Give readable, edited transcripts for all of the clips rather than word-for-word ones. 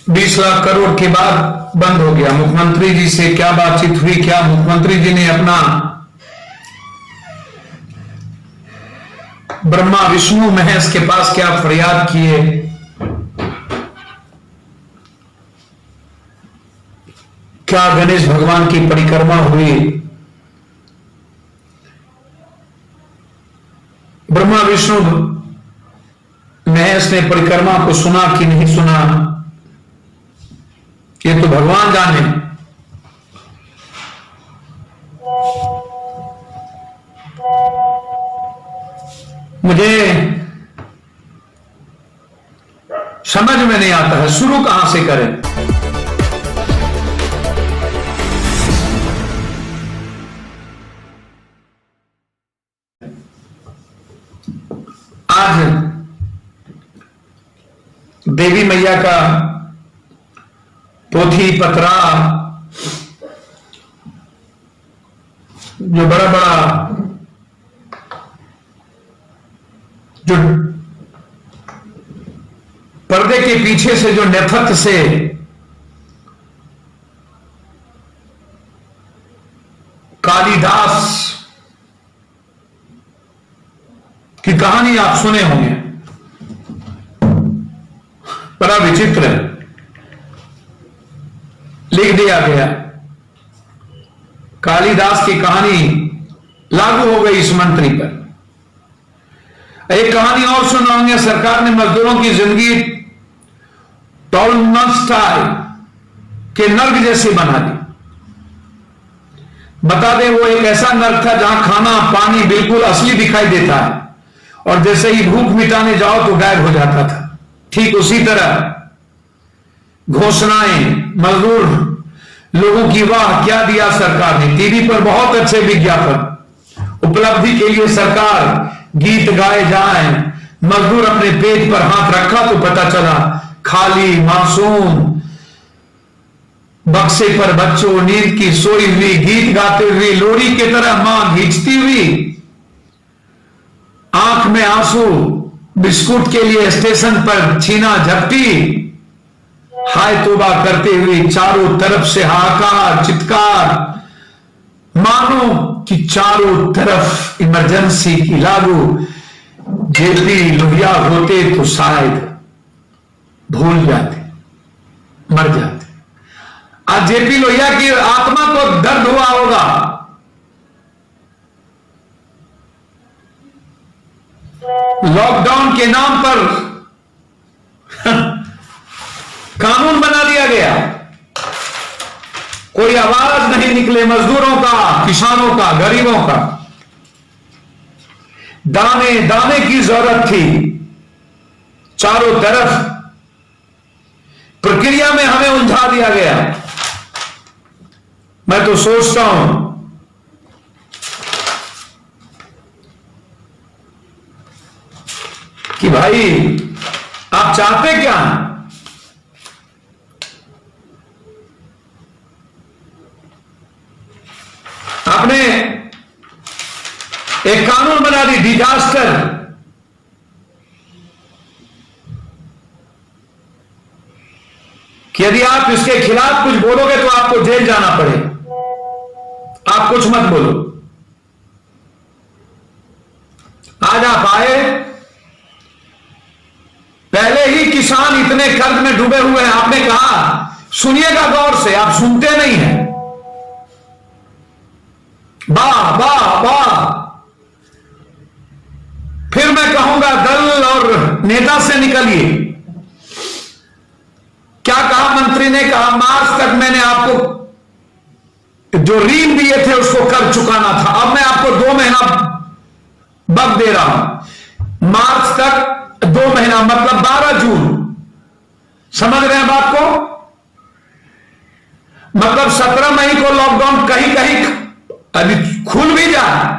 20 लाख करोड़ के बाद बंद हो गया। मुख्यमंत्री जी से क्या बातचीत हुई, क्या मुख्यमंत्री जी ने अपना ब्रह्मा विष्णु महेश के पास क्या फरियाद किए, क्या गणेश भगवान की परिक्रमा हुई, ब्रह्मा विष्णु महेश ने परिक्रमा को सुना कि नहीं सुना, ये तो भगवान जाने। मुझे समझ में नहीं आता है शुरू कहां से करें। आज देवी मैया का पोथी पतरा जो बड़ा बड़ा जो पर्दे के पीछे से जो नेपथ्य से कालिदास की कहानी आप सुने होंगे, बड़ा विचित्र है, लिख दिया गया। कालिदास की कहानी लागू हो गई इस मंत्री पर। एक कहानी और सुना होंगे, सरकार ने मजदूरों की जिंदगी टॉलमस्टाई के नर्क जैसी बना दी। बता दें वो एक ऐसा नर्क था जहां खाना पानी बिल्कुल असली दिखाई देता है और जैसे ही भूख मिटाने जाओ तो गायब हो जाता था। ठीक उसी तरह घोषणाएं मजदूर लोगों की, वाह क्या दिया सरकार ने, टीवी पर बहुत अच्छे विज्ञापन, उपलब्धि के लिए सरकार गीत गाए जाए, मजदूर अपने पेट पर हाथ रखा तो पता चला खाली मासूम बक्से पर बच्चों नींद की सोई हुई, गीत गाते हुए लोरी की तरह मां खींचती हुई, आंख में आंसू, बिस्कुट के लिए स्टेशन पर छीना झपटी, हाय तौबा करते हुए चारों तरफ से हाहाकार चित्कार, मानो कि चारों तरफ इमरजेंसी की लागू। जेपी लोहिया होते तो शायद भूल जाते, मर जाते। आज जेपी लोहिया की आत्मा को दर्द हुआ होगा, लॉकडाउन के नाम पर कानून बना दिया गया, कोई आवाज नहीं निकले मजदूरों का, किसानों का, गरीबों का। दाने दाने की जरूरत थी चारों तरफ, प्रक्रिया में हमें उलझा दिया गया। मैं तो सोचता हूं कि भाई आप चाहते क्या हैं? आपने एक कानून बना दी डिजास्टर, कि यदि आप इसके खिलाफ कुछ बोलोगे तो आपको जेल जाना पड़े, आप कुछ मत बोलो। आज आप आए, पहले ही किसान इतने कर्ज में डूबे हुए हैं, आपने कहा सुनिएगा गौर से, आप सुनते नहीं हैं। वाह वाह वाह, फिर मैं कहूंगा दल और नेता से निकलिए। क्या कहा मंत्री ने? कहा मार्च तक मैंने आपको जो ऋण दिए थे उसको कर चुकाना था, अब मैं आपको 2 महीना वक्त दे रहा हूं। मार्च तक 2 महीना मतलब 12 जून, समझ रहे हैं बात को? मतलब 17 मई को लॉकडाउन कहीं कहीं अभी खुल भी जाए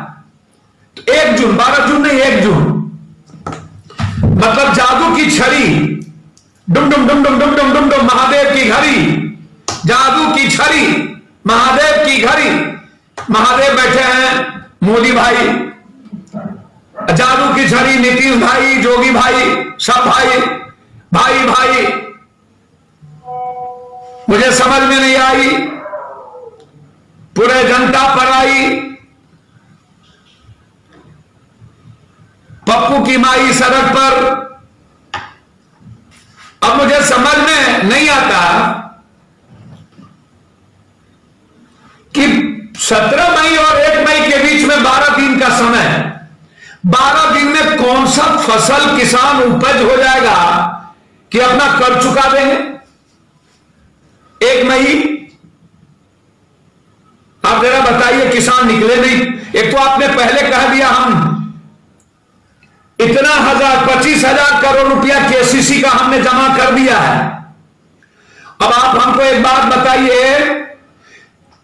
तो 1 जून, 12 जून नहीं 1 जून, मतलब जादू की छड़ी, डुम डुम डुम डुम डुम डुम डुम डुम, महादेव की घड़ी, जादू की छड़ी, महादेव की घड़ी। महादेव बैठे हैं, मोदी भाई, जादू की छड़ी नीतीश भाई, जोगी भाई, सब भाई भाई भाई। मुझे समझ में नहीं आई, पूरे जनता पर आई। पप्पू की माई सड़क पर। अब मुझे समझ में नहीं आता कि 17 मई और 1 मई के बीच में 12 दिन का समय, 12 दिन में कौन सा फसल किसान उपज हो जाएगा कि अपना कर्ज चुका देंगे। 1 मई आप जरा बताइए, किसान निकले नहीं। एक तो आपने पहले कह दिया हम इतना 25,000 करोड़ रुपया केसीसी का हमने जमा कर दिया है। अब आप हमको एक बात बताइए,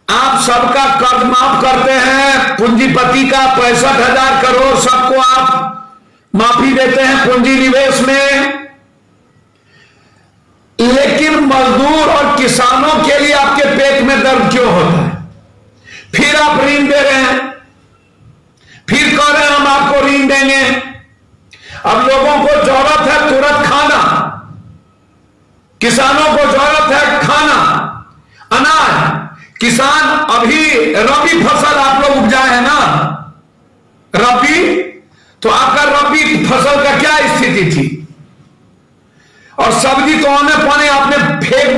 आप सबका कर्ज माफ करते हैं, पूंजीपति का 65,000 करोड़ सबको आप माफी देते हैं पूंजी निवेश में, लेकिन मजदूर और किसानों के लिए आपके पेट में दर्द क्यों होता है? फिर आप ऋण दे रहे हैं, फिर कह रहे हैं हम आपको ऋण देंगे। अब लोगों को जरूरत है तुरंत खाना, किसानों को जरूरत है खाना, अनाज। किसान अभी रबी फसल आप लोग उपजाए हैं ना, रबी, तो आपका रबी फसल का क्या स्थिति थी? और सब्जी तो आने पाने आपने फेंक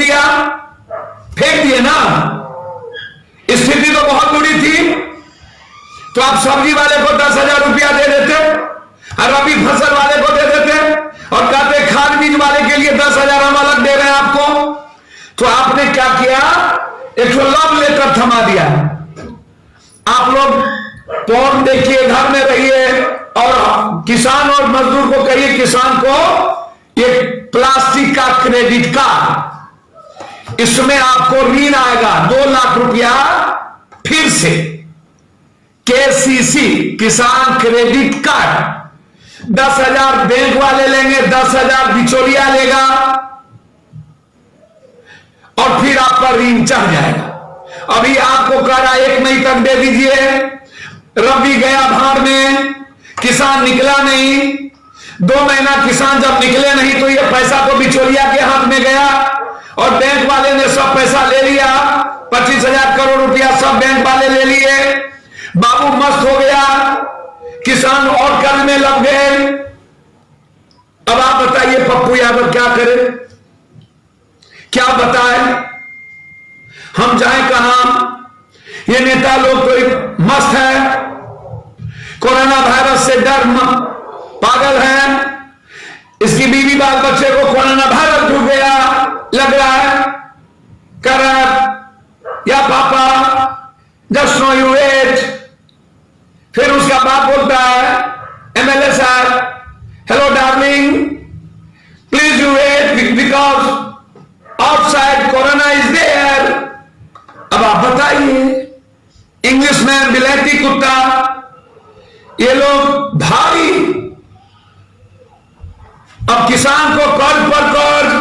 दिए ना, स्थिति तो बहुत बुरी थी। तो आप सब्जी वाले को 10,000 रुपया दे देते और रबी फसल वाले को दे देते और कहते खाद बीज वाले के लिए 10,000 हम अलग दे रहे हैं आपको। तो आपने क्या किया? एक लव लेटर थमा दिया। आप लोग पौन देखिए, घर में रहिए और किसान और मजदूर को कहिए, किसान को ये प्लास्टिक का क्रेडिट कार्ड, इसमें आपको ऋण आएगा 2 लाख रुपया फिर से, केसीसी किसान क्रेडिट कार्ड। 10,000 बैंक वाले लेंगे, 10,000 बिचौलिया लेगा और फिर आप पर ऋण चढ़ जाएगा। अभी आपको कह रहा 1 मई तक दे दीजिए, रबी गया भाड़ में, किसान निकला नहीं, 2 महीना किसान जब निकले नहीं तो ये पैसा तो बिचौलिया के हाथ में गया और बैंक वाले ने सब पैसा ले लिया, 25,000 करोड़ रुपया सब बैंक वाले ले लिए। बाबू मस्त हो गया, किसान और कर्ज में लग गए। अब आप बताइए पप्पू यादव क्या करे, क्या बताए, हम जाए कहां? ये नेता लोग तो मस्त है, कोरोना वायरस से डर पागल है। इसकी बीवी बाल बच्चे को कोरोना वायरस ढूंढ गया, लग रहा है, कर रहा है, या पापा जस्ट नो यू वेट। फिर उसका बाप बोलता है, एमएलए साहब, hello darling, please you wait because outside corona is there. अब आप बताइए, इंग्लिश में बिलैती कुत्ता, ये लोग भारी। अब किसान को कर्ज पर कर्ज,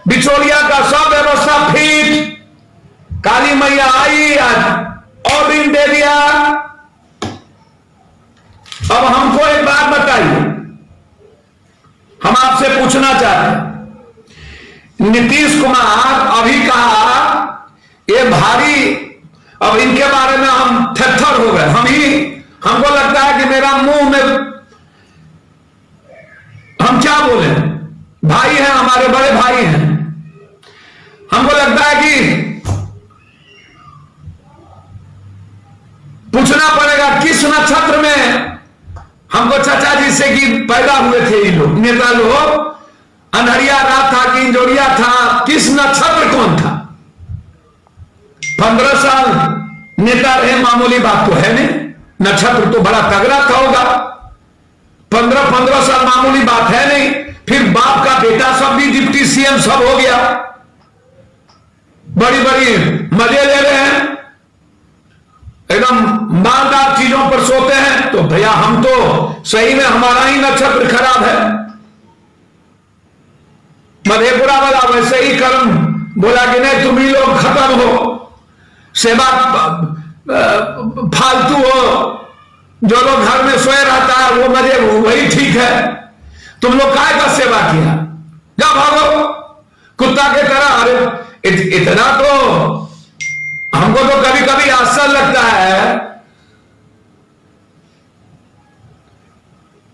बिचौलिया का सब व्यवस्था फिट, काली मैया आई आज और ऋण दे दिया। अब हमको एक बात बताइए, हम आपसे पूछना चाहते हैं, नीतीश कुमार अभी कहा ये भारी, अब इनके बारे में हम थरथर हो गए। हमको लगता है कि मेरा मुंह में, हम क्या बोले, भाई हैं हमारे, बड़े भाई हैं, हमको लगता है कि पूछना पड़ेगा किस नक्षत्र में हमको चाचा जी से कि पैदा हुए थे ये लोग नेता लोग, अंधरिया रात था कि इंजोरिया था, किस नक्षत्र कौन था? 15 साल नेता रहे, मामूली बात तो है नहीं, नक्षत्र तो बड़ा तगड़ा था होगा। 15 साल मामूली बात है नहीं। फिर बाप का बेटा सब भी डिप्टी सीएम सब हो गया, बड़ी बड़ी मजे ले रहे हैं, एकदम मालदार चीजों पर सोते हैं। तो भैया हम तो सही में हमारा ही नक्षत्र खराब है। मधेपुरा वाला वैसे ही कर्म बोला कि नहीं तुम ही लोग खत्म हो, सेवा फालतू हो, जो लोग घर में सोए रहता है वो मजे वही ठीक है, तुम लोग काय का सेवा किया, जा भागो कुत्ता के तरह हमारे इतना तो हमको तो कभी कभी आश्चर्य लगता है,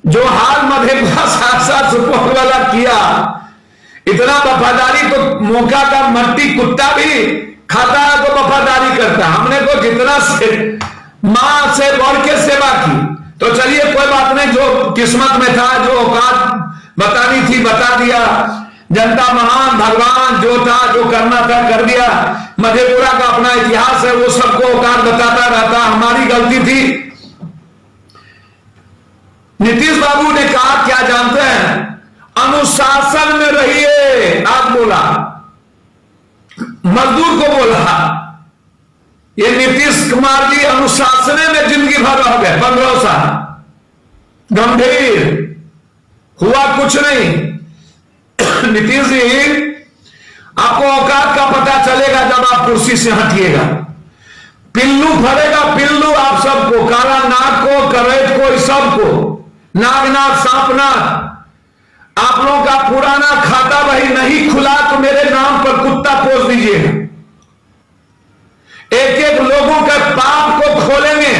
जो हाल मधेपुरा शासन सुपौल वाला किया, इतना वफादारी तो मौका का मट्टी कुत्ता भी खाता है तो वफादारी करता है। हमने तो जितना मां से बढ़ के सेवा की, तो चलिए कोई बात नहीं, जो किस्मत में था, जो औकात बतानी थी बता दिया, जनता महान, भगवान जो था जो करना था कर दिया। मधेपुरा का अपना इतिहास है, वो सबको औकात बताता रहता, हमारी गलती थी। नीतीश बाबू ने कहा क्या जानते हैं, अनुशासन में रहिए। आज बोला, मजदूर को बोला, ये नीतीश कुमार जी अनुशासन में जिंदगी भर रह गए, 15 साल गंभीर, हुआ कुछ नहीं। नीतीश जी, आपको औकात का पता चलेगा जब आप कुर्सी से हटिएगा। पिल्लू फरेगा, पिल्लू आप सबको, काला नाग को, करेट को, सबको, नागनाथ, सांपनाथ। आप लोगों का पुराना खाता वही नहीं खुला तो मेरे नाम पर कुत्ता पोस दीजिएगा। एक एक लोगों के पाप को खोलेंगे।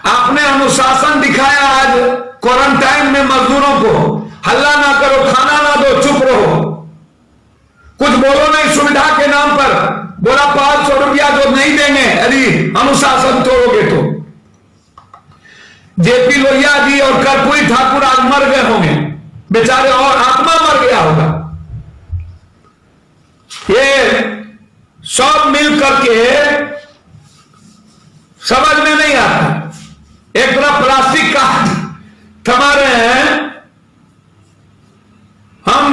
आपने अनुशासन दिखाया आज क्वारंटाइन में मजदूरों को, हल्ला ना करो, खाना ना दो, चुप रहो, कुछ बोलो नहीं, सुविधा के नाम पर बोला 500 रुपया जो नहीं देंगे यदि अनुशासन तोड़ोगे तो। जेपी लोहिया जी और कर्पूरी ठाकुर आज मर गए होंगे बेचारे, और आत्मा मर गया होगा। ये सब मिल करके समझ में नहीं आता। एक तरफ प्लास्टिक का थमा रहे हैं हम,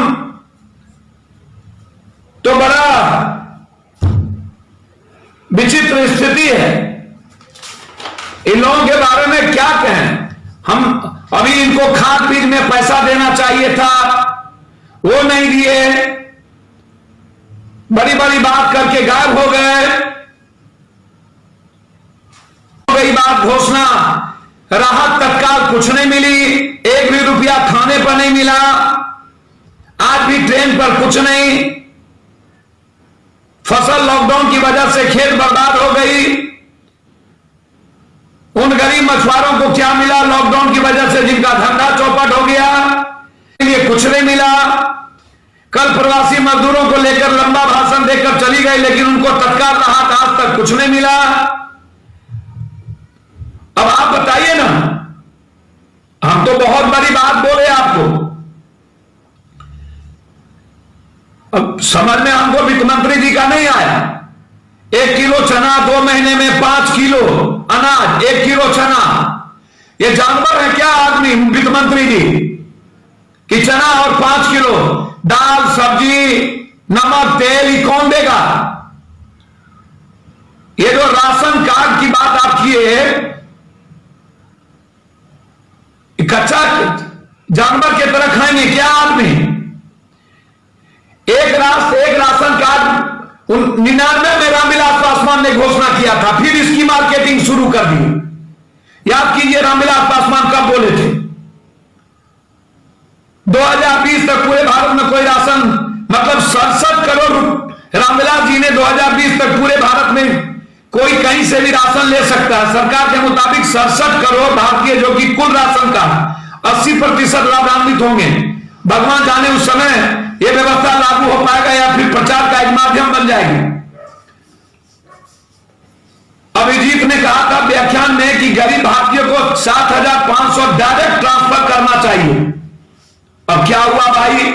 तो बड़ा विचित्र स्थिति है। इन लोगों के बारे में क्या कहें हम। अभी इनको खाद बीज में पैसा देना चाहिए था, वो नहीं दिए, बड़ी बड़ी बात करके गायब हो गए। गई बात घोषणा, राहत तत्काल कुछ नहीं मिली, एक भी रुपया खाने पर नहीं मिला, आज भी ट्रेन पर कुछ नहीं। फसल लॉकडाउन की वजह से खेत बर्बाद हो गई। उन गरीब मछुआरों को क्या मिला लॉकडाउन की वजह से, जिनका धंधा चौपट हो गया, ये कुछ नहीं मिला। कल प्रवासी मजदूरों को लेकर लंबा भाषण देकर चली गई, लेकिन उनको तत्काल राहत आज तक कुछ नहीं मिला। अब आप बताइए ना, हम तो बहुत बड़ी बात बोले आपको, अब समझ में हमको वित्त मंत्री जी का नहीं आया। 1 किलो चना 2 महीने में 5 किलो अनाज, 1 किलो चना, ये जानवर है क्या आदमी वित्त मंत्री जी कि चना और 5 किलो दाल, सब्जी, नमक, तेल, ये कौन देगा? ये जो राशन कार्ड की बात आप किए, कच्चा जानवर की तरह खाएंगे क्या आदमी? एक राशन कार्ड 99 में रामविलास पासवान ने घोषणा किया था, फिर इसकी मार्केटिंग शुरू कर दी। याद कीजिए रामविलास पासवान कब बोले थे? 2020 तक पूरे भारत में कोई राशन, मतलब 67 करोड़ रामविलास जी ने 2020 तक पूरे भारत में कोई कहीं से भी राशन ले सकता है। सरकार के मुताबिक 67 करोड़ भारतीय, जो कि कुल राशन का 80% लाभान्वित होंगे। भगवान जाने उस समय यह व्यवस्था लागू हो पाएगा या फिर प्रचार का एक माध्यम बन जाएगी। अभिजीत ने कहा था व्याख्यान में कि गरीब भारतीयों को 7,500 डायरेक्ट ट्रांसफर करना चाहिए। अब क्या हुआ भाई?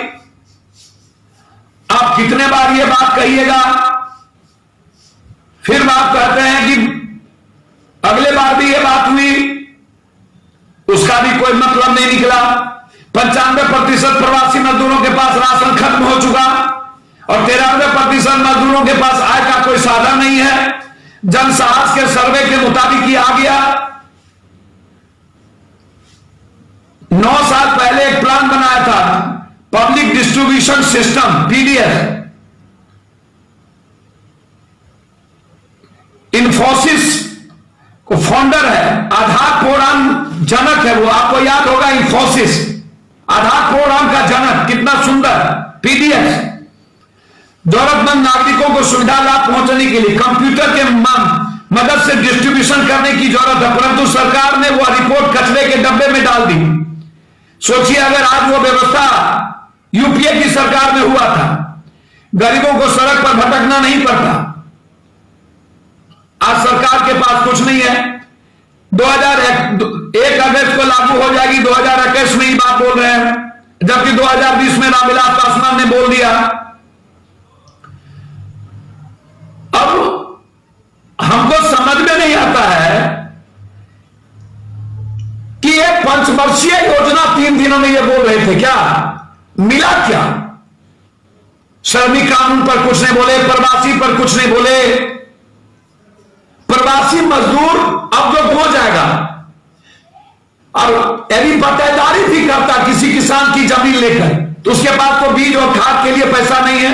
आप कितने बार ये बात कहिएगा? फिर बात कहते हैं कि अगले बार भी ये बात हुई, उसका भी कोई मतलब नहीं निकला। 95% प्रवासी मजदूरों के पास राशन खत्म हो चुका और 93% मजदूरों के पास आय का कोई साधन नहीं है। जनसाहस के सर्वे के मुताबिक ये आ गया। 9 साल पहले एक प्लान बनाया था, public distribution system, PDS. Infosys को फाउंडर है, आधार प्रोग्राम जनक है वो, आपको याद होगा इन्फोसिस, आधार प्रोग्राम का जनक, कितना सुंदर पीडीएस। जरूरतमंद नागरिकों को सुविधा लाभ पहुंचाने के लिए कंप्यूटर के मदद से डिस्ट्रीब्यूशन करने की जरूरत है, परंतु सरकार ने वह रिपोर्ट कचरे के डब्बे में डाल दी। सोचिए अगर आज वो व्यवस्था यूपीए की सरकार में हुआ था, गरीबों को सड़क पर भटकना नहीं पड़ता। आज सरकार के पास कुछ नहीं है। 2001 अगस्त को लागू हो जाएगी, 2021 में ही बात बोल रहे हैं, जबकि 2020 में रामविलास पासवान ने बोल दिया। अब हमको समझ में नहीं आता है कि ये पंचवर्षीय योजना 3 दिनों में ये बोल रहे थे, क्या मिला क्या? श्रमिक कानून पर कुछ नहीं बोले, प्रवासी पर कुछ नहीं बोले। प्रवासी मजदूर अब जो हो जाएगा, और यदि पट्टेदारी भी करता किसी किसान की जमीन लेकर, तो उसके पास तो बीज और खाद के लिए पैसा नहीं है,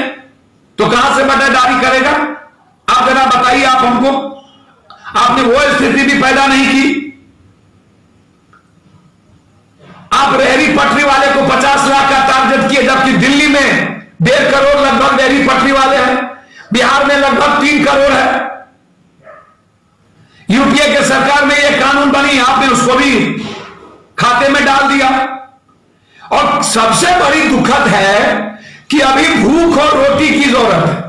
तो कहां से पट्टेदारी करेगा? आप जरा बताइए, आप हमको, आपने वो स्थिति भी पैदा नहीं की। आप रेहड़ी पटरी वाले को 50 लाख का टारगेट किए, जबकि दिल्ली में 1.5 करोड़ लगभग रेहड़ी पटरी वाले हैं, बिहार में लगभग 3 करोड़ है। यूपीए के सरकार में यह कानून बनी, आपने उसको भी खाते में डाल दिया। और सबसे बड़ी दुखद है कि अभी भूख और रोटी की जरूरत है,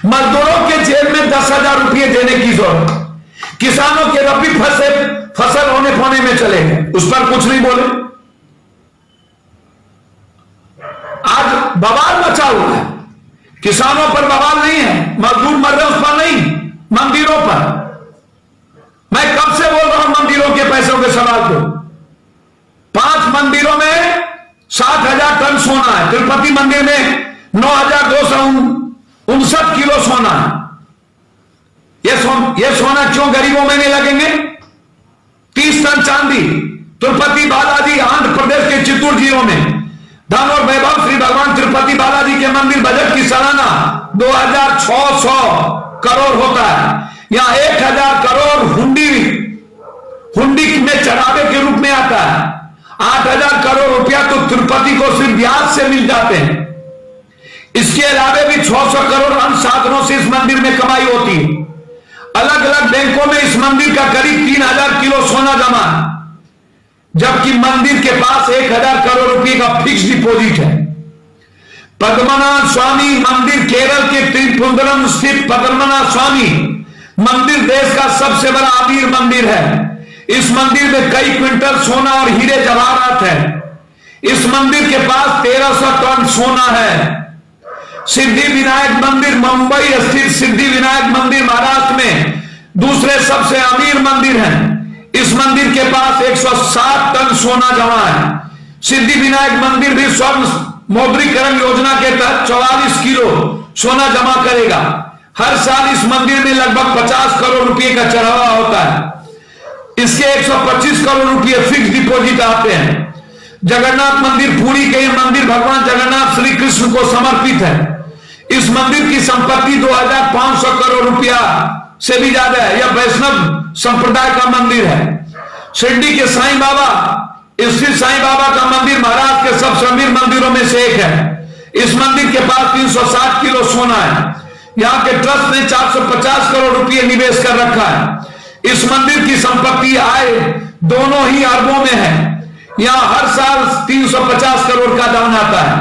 मजदूरों के जेब में 10,000 रुपये देने की जरूरत है, किसानों के रबी फसल होने पाने में चले गए, उस पर कुछ नहीं बोले। आज बवाल मचा हुआ है, किसानों पर बवाल नहीं है, मजदूर मर रहे उस पर नहीं, मंदिरों पर। मैं कब से बोल रहा हूं मंदिरों के पैसों के सवाल को। 5 मंदिरों में 60,000 टन सोना है, तिरुपति मंदिर में 9,259 किलो सोना है। यह सोना क्यों गरीबों में नहीं लगेंगे? 30 टन चांदी तिरुपति बालाजी आंध्र प्रदेश के चित्तूर जिलों में। धन और वैभव श्री भगवान तिरुपति बालाजी के मंदिर बजट की सालाना 2,600 करोड़ होता है। यहां 1,000 करोड़ हुंडी में चढ़ावे के रूप में आता है। 8,000 करोड़ रुपया तो तिरुपति को सिर्फ ब्याज से मिल जाते हैं। इसके अलावे भी 600 करोड़ अन्य साधनों से इस मंदिर में कमाई होती है। अलग अलग बैंकों में इस मंदिर का करीब 3,000 किलो सोना जमा है, जबकि मंदिर के पास 1,000 करोड़ रुपए का फिक्स डिपॉजिट है। पद्मनाभ स्वामी मंदिर केरल के त्रिपुंदरम स्थित पद्मनाभ स्वामी मंदिर देश का सबसे बड़ा अमीर मंदिर है। इस मंदिर में कई क्विंटल सोना और हीरे जवाहरात है। इस मंदिर के पास 1,300 टन सोना है। सिद्धि विनायक मंदिर मुंबई स्थित सिद्धि विनायक मंदिर महाराष्ट्र में दूसरे सबसे अमीर मंदिर है। इस मंदिर के पास 160 टन सोना जमा है। सिद्धि विनायक मंदिर भी स्वर्ण मौद्रीकरण योजना के तहत 44 किलो सोना जमा करेगा। हर साल इस मंदिर में लगभग 50 करोड़ रुपए का चढ़ावा होता है। इसके 125 करोड़ रुपए फिक्स डिपॉजिट आते हैं। जगन्नाथ मंदिर पुरी के मंदिर भगवान जगन्नाथ श्री कृष्ण को समर्पित है। इस मंदिर की संपत्ति 2,500 करोड़ रुपया से भी ज्यादा है। यह वैष्णव संप्रदाय का मंदिर है। शिरडी के साईं बाबा स्थित साईं बाबा का मंदिर महाराष्ट्र के सबसे अमीर मंदिरों में से एक है। इस मंदिर के पास 360 किलो सोना है। यहाँ के ट्रस्ट ने 450 करोड़ रुपए निवेश कर रखा है। इस मंदिर की संपत्ति आय दोनों ही अरबों में है। यहाँ हर साल 350 करोड़ का दान आता है।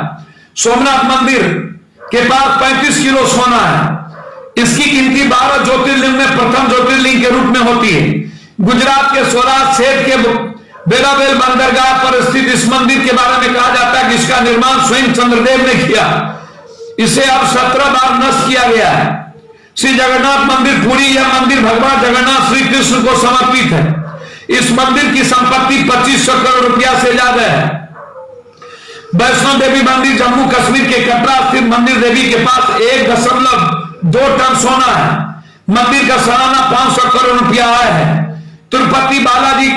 सोमनाथ मंदिर के पास 35 किलो सोना है। इसकी गिनती 12 ज्योतिर्लिंग में प्रथम ज्योतिर्लिंग के रूप में होती है। गुजरात के स्वराज शहर के बेलावेल बंदरगाह पर स्थित इस मंदिर के बारे में कहा जाता है कि इसका निर्माण स्वयं चंद्रदेव ने किया। इसे अब 17 बार नष्ट किया गया है। श्री जगन्नाथ मंदिर पुरी, यह मंदिर भगवान जगन्नाथ श्री कृष्ण को समर्पित है। इस मंदिर की संपत्ति 2500 करोड़ रुपया से ज्यादा है। वैष्णो देवी मंदिर जम्मू कश्मीर के कटरा स्थित मंदिर देवी के पास 1.2 टन सोना है। मंदिर का सालाना 500 करोड़ रुपया आया है। तिरुपति बालाजी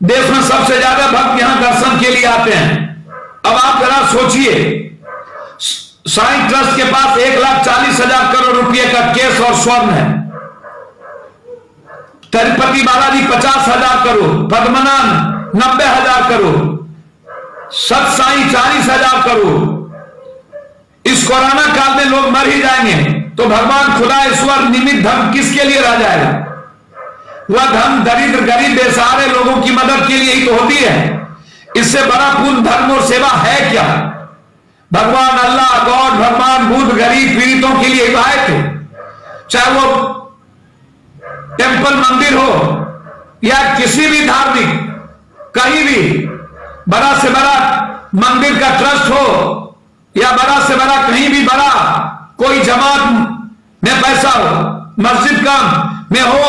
देश में सबसे ज्यादा भक्त यहां दर्शन के लिए आते हैं। अब आप जरा सोचिए, साईं ट्रस्ट के पास 1,40,000 करोड़ रुपए का कैश और स्वर्ण है। तिरुपति बालाजी 50,000 करोड़, पद्मनाभ 90,000 करोड़, सत साईं 40,000 करोड़। इस कोरोना काल लोग मर ही जाएंगे तो भगवान खुदा ईश्वर निमित्त धर्म किसके लिए रह जाएगा? वह धर्म दरिद्र गरीब बेसहारे लोगों की मदद के लिए ही तो होती है। इससे बड़ा पूर्ण धर्म और सेवा है क्या? भगवान अल्लाह गॉड भगवान बुद्ध गरीब पीड़ितों के लिए आए थे, चाहे वो टेंपल मंदिर हो या किसी भी धार्मिक कहीं भी बड़ा से बड़ा मंदिर का ट्रस्ट हो या बड़ा से बड़ा कहीं भी बड़ा कोई जमात में पैसा हो, मस्जिद का में हो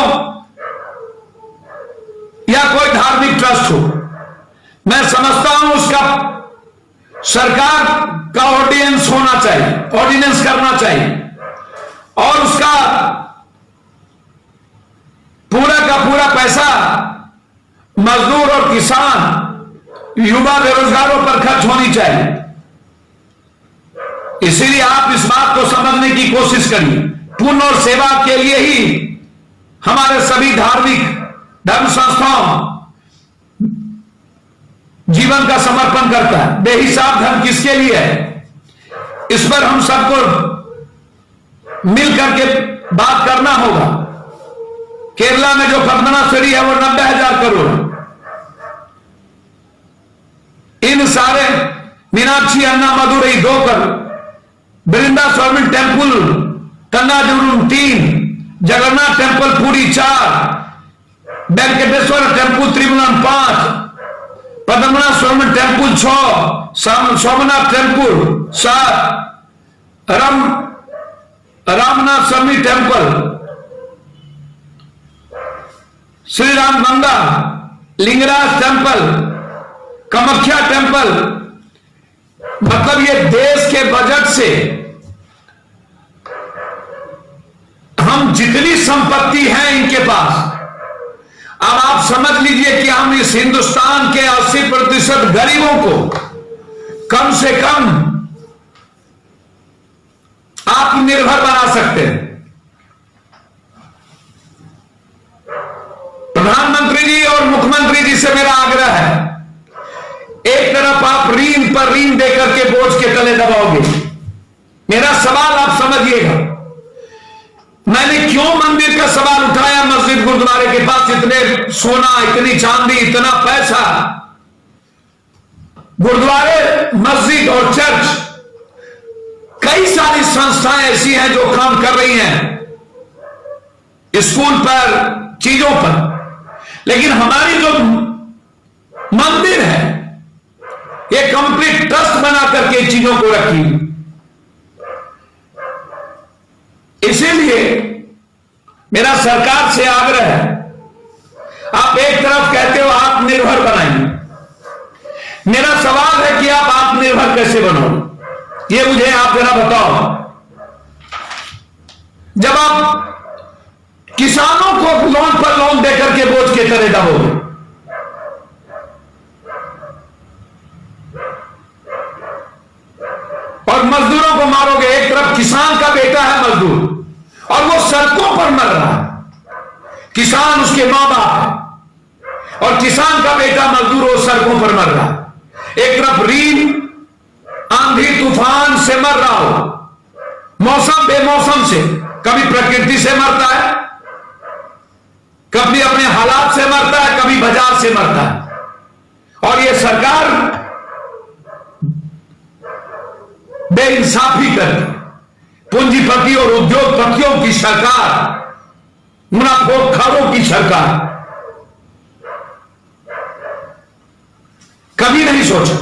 या कोई धार्मिक ट्रस्ट हो, मैं समझता हूं उसका सरकार का ऑर्डिनेंस होना चाहिए, ऑर्डिनेंस करना चाहिए और उसका पूरा का पूरा पैसा मजदूर और किसान युवा बेरोजगारों पर खर्च होनी चाहिए। इसीलिए आप इस बात को समझने की कोशिश करिए, पुण्य और सेवा के लिए ही हमारे सभी धार्मिक धर्म संस्थाओं जीवन का समर्पण करता है। बेहिसाब धर्म किसके लिए है? इस पर हम सबको मिल करके बात करना होगा। केरला में जो पद्मनाभस्वरी है वो 90,000 करोड़, इन सारे Meenakshi Amman Madurai 2 crore, Vrinda Swami temple Thanjavur 3, Jagannath temple Puri 4, Venkateswara temple Tribhuvan 5, Padmanabha Swami temple 6, Somnath temple 7, Ramanatha Swami temple, Shri Ram Ganga, Lingaraj temple, Kamakhya temple. मतलब ये देश के बजट से हम जितनी संपत्ति है इनके पास, अब आप समझ लीजिए कि हम इस हिंदुस्तान के 80% गरीबों को कम से कम आत्मनिर्भर बना सकते हैं। प्रधानमंत्री जी और मुख्यमंत्री जी से मेरा आग्रह है, एक तरफ आप ऋण पर ऋण देकर के बोझ के तले दबाओगे। मेरा सवाल आप समझिएगा, मैंने क्यों मंदिर का सवाल उठाया? मस्जिद गुरुद्वारे के पास इतने सोना, इतनी चांदी, इतना पैसा, गुरुद्वारे मस्जिद और चर्च, कई सारी संस्थाएं ऐसी हैं जो काम कर रही हैं स्कूल पर, चीजों पर, लेकिन हमारी जो मंदिर है ये कंप्लीट ट्रस्ट बना करके चीजों को रखी। इसीलिए मेरा सरकार से आग्रह है, आप एक तरफ कहते हो आत्मनिर्भर बनाइए, मेरा सवाल है कि आप आत्मनिर्भर कैसे बनोगे? ये मुझे आप जरा बताओ। जब आप किसानों को लोन पर लोन देकर के बोझ के तरह दबोगे, और मजदूरों को मारोगे। एक तरफ किसान का बेटा है मजदूर और वो सड़कों पर मर रहा है, किसान उसके मां बाप है और किसान का बेटा मजदूर वो सड़कों पर मर रहा है। एक तरफ ऋण आंधी तूफान से मर रहा हो, मौसम बेमौसम से, कभी प्रकृति से मरता है, कभी अपने हालात से मरता है, कभी बाजार से मरता है। और ये सरकार बेइंसाफी करती, पूंजीपति और उद्योगपतियों की सरकार, मुनाफाखोरों की सरकार, कभी नहीं सोचा।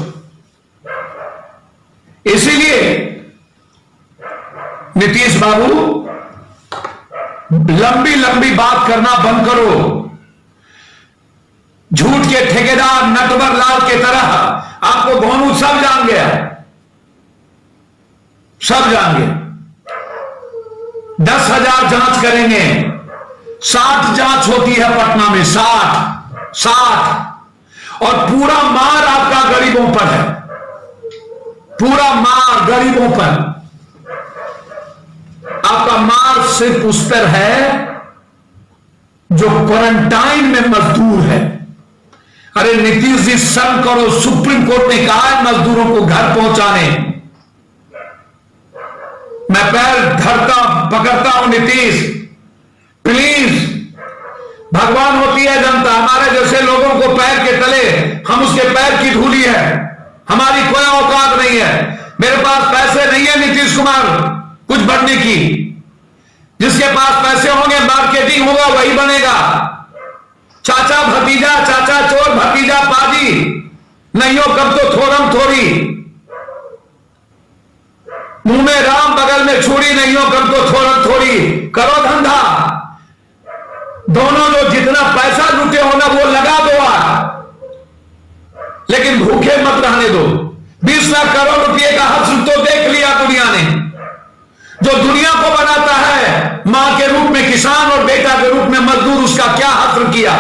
इसीलिए नीतीश बाबू लंबी लंबी बात करना बंद करो। झूठ के ठेकेदार नटवर लाल के तरह आपको गोनू सब जान गया, सब जान गया। 10,000 जांच करेंगे, 60 जांच होती है पटना में, 60 और पूरा मार आपका गरीबों पर है, पूरा मार गरीबों पर। आपका मार सिर्फ उस पर है जो क्वारंटाइन में मजदूर है। अरे नीतीश जी शर्म करो, सुप्रीम कोर्ट ने कहा है मजदूरों को घर पहुंचाने, मैं पैर धरता पकड़ता हूं नीतीश, प्लीज। भगवान होती है जनता, हमारे जैसे लोगों को पैर के तले, हम उसके पैर की धूली है, हमारी कोई औकात नहीं है। मेरे पास पैसे नहीं है नीतीश कुमार कुछ बनने की। जिसके पास पैसे होंगे, मार्केटिंग होगा, वही बनेगा। चाचा भतीजा, चाचा चोर भतीजा पाजी, नहीं हो कब तो थोड़म थोड़ी, मुंह में राम बगल में छुरी, नहीं हो कब तो थोड़म थोड़ी। करो धंधा, दोनों जो जितना पैसा लूटे हो ना वो लगा दो लेकिन भूखे मत रहने दो। 20 लाख करोड़ रुपए का हश्र तो देख लिया दुनिया ने। जो दुनिया को बनाता है मां के रूप में किसान और बेटा के रूप में मजदूर, उसका क्या हश्र किया।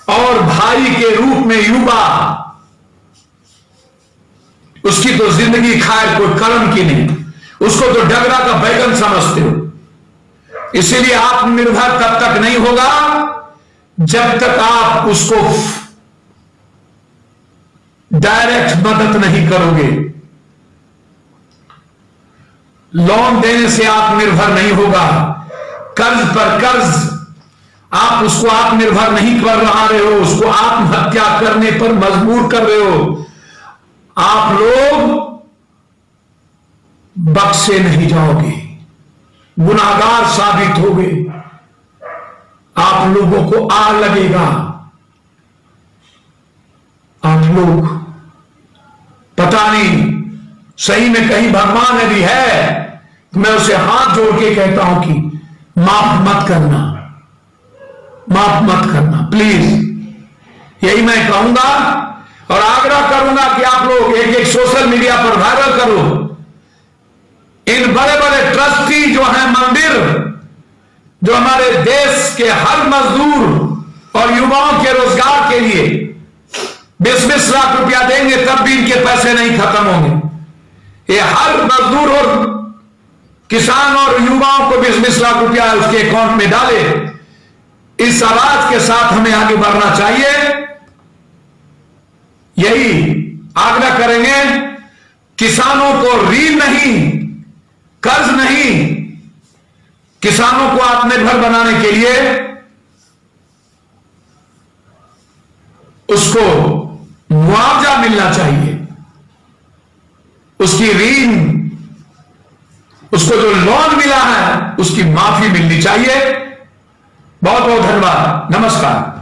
और भाई के रूप में युवा, उसकी तो जिंदगी खाए कोई कर्म की नहीं, उसको तो डगरा का बैगन समझते हो। इसीलिए आत्मनिर्भर तब तक नहीं होगा जब तक आप उसको डायरेक्ट मदद नहीं करोगे। लोन देने से आत्मनिर्भर नहीं होगा, कर्ज पर कर्ज, आप उसको आत्मनिर्भर नहीं कर रहे हो, उसको आत्महत्या करने पर मजबूर कर रहे हो। आप लोग बख्शे नहीं जाओगे, गुनाहगार साबित होगे, आप लोगों को आग लगेगा। आप लोग पता नहीं सही में कहीं भगवान यदि है तो मैं उसे हाथ जोड़ के कहता हूं कि माफ मत करना, माफ मत करना प्लीज। यही मैं कहूंगा और आग्रह करूंगा कि आप लोग एक एक सोशल मीडिया पर वायरल करो। इन बड़े बड़े ट्रस्टी जो हैं मंदिर, जो हमारे देश के हर मजदूर और युवाओं के रोजगार के लिए 20-20 लाख रुपया देंगे तब भी इनके पैसे नहीं खत्म होंगे। ये हर मजदूर और किसान और युवाओं को 20-20 लाख रुपया उसके अकाउंट में डाले। इस आवाज के साथ हमें आगे बढ़ना चाहिए, यही आग्रह करेंगे। किसानों को ऋण नहीं, कर्ज नहीं, किसानों को आत्मनिर्भर बनाने के लिए उसको मुआवजा मिलना चाहिए, उसकी ऋण, उसको जो लोन मिला है उसकी माफी मिलनी चाहिए। बहुत बहुत धन्यवाद, नमस्कार।